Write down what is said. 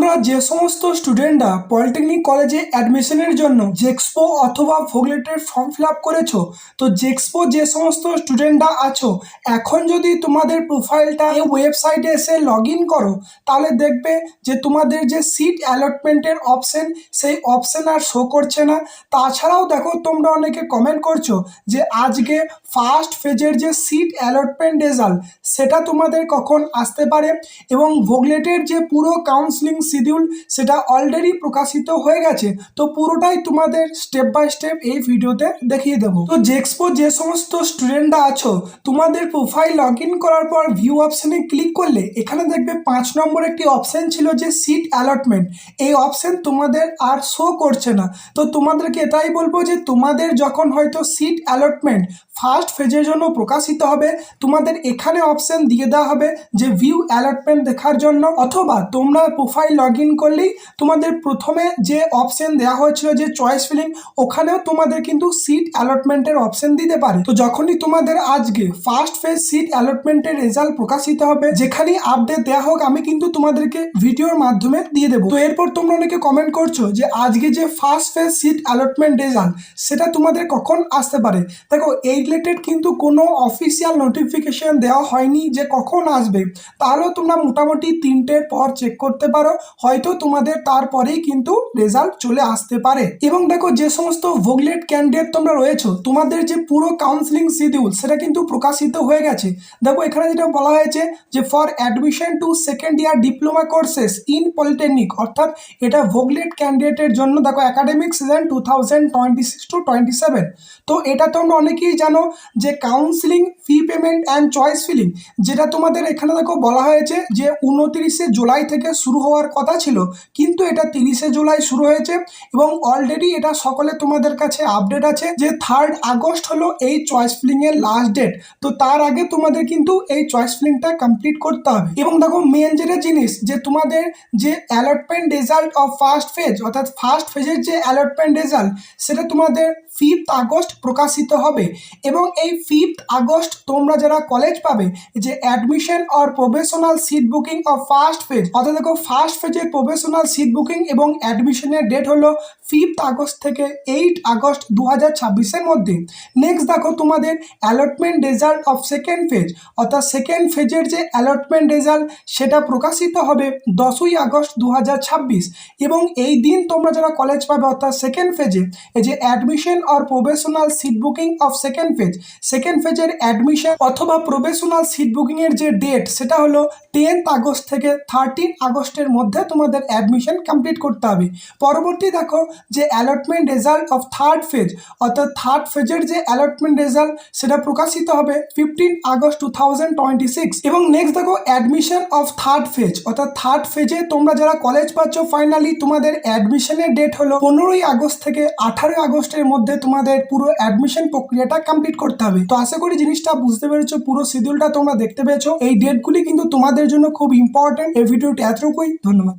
তোমরা যে সমস্ত স্টুডেন্টরা পলিটেকনিক কলেজে অ্যাডমিশনের জন্য জেক্সপো অথবা ভোগলেটের ফর্ম ফিল আপ করেছো, তো জেক্সপো যে সমস্ত স্টুডেন্টরা আছো, এখন যদি তোমাদের প্রোফাইলটা এই ওয়েবসাইটে এসে লগ ইন করো, তাহলে দেখবে যে তোমাদের যে সিট অ্যালটমেন্টের অপশন, সেই অপশন আর শো করছে না। তাছাড়াও দেখো, তোমরা অনেকে কমেন্ট করছো যে আজকে ফার্স্ট ফেজের যে সিট অ্যালটমেন্ট রেজাল্ট সেটা তোমাদের কখন আসতে পারে, এবং ভোগলেটের যে পুরো কাউন্সিলিং শিডিউল সেটা অলরেডি প্রকাশিত হয়ে গেছে। তো পুরোটাই তোমাদের স্টেপ বাই স্টেপ এই ভিডিওতে দেখিয়ে দেবো। তো জেক্সপো যে সমস্ত স্টুডেন্টরা আছো, তোমাদের প্রোফাইল লগ ইন করার পর ভিউ অপশনে ক্লিক করলে এখানে দেখবে 5 নম্বর একটি অপশন ছিল যে সিট অ্যালটমেন্ট, এই অপশন তোমাদের আর শো করছে না। তো তোমাদেরকে এটাই বলবো যে তোমাদের যখন হয়তো সিট অ্যালটমেন্ট ফার্স্ট ফেজের জন্য প্রকাশিত হবে, তোমাদের এখানে অপশন দিয়ে দেওয়া হবে যে ভিউ অ্যালটমেন্ট দেখার জন্য, অথবা তোমরা প্রোফাইল লগ ইন করলেই তোমাদের প্রথমে যে অপশন দেওয়া হয়েছিল যে চয়েস ফিলিং, ওখানেও তোমাদের কিন্তু সিট অ্যালটমেন্টের অপশন দিতে পারে। তো যখনই তোমাদের আজকে ফার্স্ট ফেজ সিট অ্যালটমেন্টের রেজাল্ট প্রকাশিত হবে, যেখানেই আপডেট দেওয়া হোক, আমি কিন্তু তোমাদেরকে ভিডিওর মাধ্যমে দিয়ে দেবো। তো এরপর তোমরা অনেকে কমেন্ট করছো যে আজকে যে first phase seat allotment result সেটা তোমাদের কখন আসতে পারে। দেখো, এই রিলেটেড কিন্তু কোনো অফিসিয়াল নোটিফিকেশন দেওয়া হয়নি যে কখন আসবে। তাহলেও তোমরা মোটামুটি 3টের পর চেক করতে পারো, হয়তো তোমাদের তারপরেই কিন্তু রেজাল্ট চলে আসতে পারে। এবং দেখো, যে সমস্ত ভোগলেট ক্যান্ডিডেট তোমরা রয়েছো, তোমাদের যে পুরো কাউন্সিলিং শিডিউল সেটা কিন্তু প্রকাশিত হয়ে গেছে। দেখো, এখানে যেটা বলা হয়েছে যে for admission to second year diploma courses in polytechnic, অর্থাৎ এটা ভোগলেট ক্যান্ডিডেটের জন্য। দেখো, একাডেমিক সিজন 2026-27। তো এটা তোমরা অনেকেই জানো যে counselling fee payment and choice filling, যেটা তোমাদের এখানে দেখো বলা হয়েছে যে 29শে জুলাই থেকে শুরু হওয়ার কথা ছিল, কিন্তু এটা 30শে জুলাই শুরু হয়েছে। এবং অলরেডি এটা সকলে তোমাদের কাছে আপডেট আছে যে 3rd আগস্ট হলো এই চয়েস ফিলিং এর লাস্ট ডেট। তো তার আগে তোমাদের কিন্তু এই চয়েস ফিলিংটা কমপ্লিট করতে হবে। এবং দেখো, মেন যেটা জিনিস যে তোমাদের যে allotment result of first phase, অর্থাৎ ফার্স্ট ফেজের যে অ্যালটমেন্ট রেজাল্ট সেটা তোমাদের 5th আগস্ট প্রকাশিত হবে। এবং এই 5th আগস্ট তোমরা যারা কলেজ পাবে, যে admission or professional seat booking of first phase, অর্থাৎ দেখো ফার্স্ট ফেজের প্রফেশনাল সিট বুকিং এবং অ্যাডমিশনের ডেট হলো 5th আগস্ট থেকে 8 আগস্ট 2026-এর মধ্যে। নেক্সট দেখো, তোমাদের allotment result of second phase, অর্থাৎ সেকেন্ড ফেজের যে অ্যালটমেন্ট রেজাল্ট সেটা প্রকাশিত হবে 10ই আগস্ট 2026। এবং এই দিন তোমরা যারা কলেজ পাবে, অর্থাৎ সেকেন্ড ফেজে এই যে admission or professional seat booking of second ফেজের অ্যাডমিশন অথবা প্রফেশনাল সিট বুকিং এর যে ডেট সেটা হলো 10th আগস্ট থেকে 13 আগস্টের মধ্যে তোমাদের অ্যাডমিশন কমপ্লিট করতে হবে। পরবর্তী দেখো, যে allotment result of third phase, অর্থাৎ থার্ড ফেজের যে অ্যালটমেন্ট রেজাল্ট সেটা প্রকাশিত হবে 15 আগস্ট 2026। এবং নেক্সট দেখো, অ্যাডমিশন অফ থার্ড ফেজ, অর্থাৎ থার্ড ফেজে তোমরা যারা কলেজ পাচ্ছ, ফাইনালি তোমাদের অ্যাডমিশনের ডেট হলো 15ই আগস্ট থেকে 18 আগস্টের মধ্যে তোমাদের পুরো অ্যাডমিশন প্রক্রিয়াটা কমপ্লিট করতে হবে। তো আশা করি জিনিসটা বুঝতে পেরেছো, পুরো শিডিউলটা তোমরা দেখতে পেয়েছো। এই ডেটগুলি কিন্তু তোমাদের জন্য খুব ইম্পর্টেন্ট। এই ভিডিওটি এতটুকুই, ধন্যবাদ।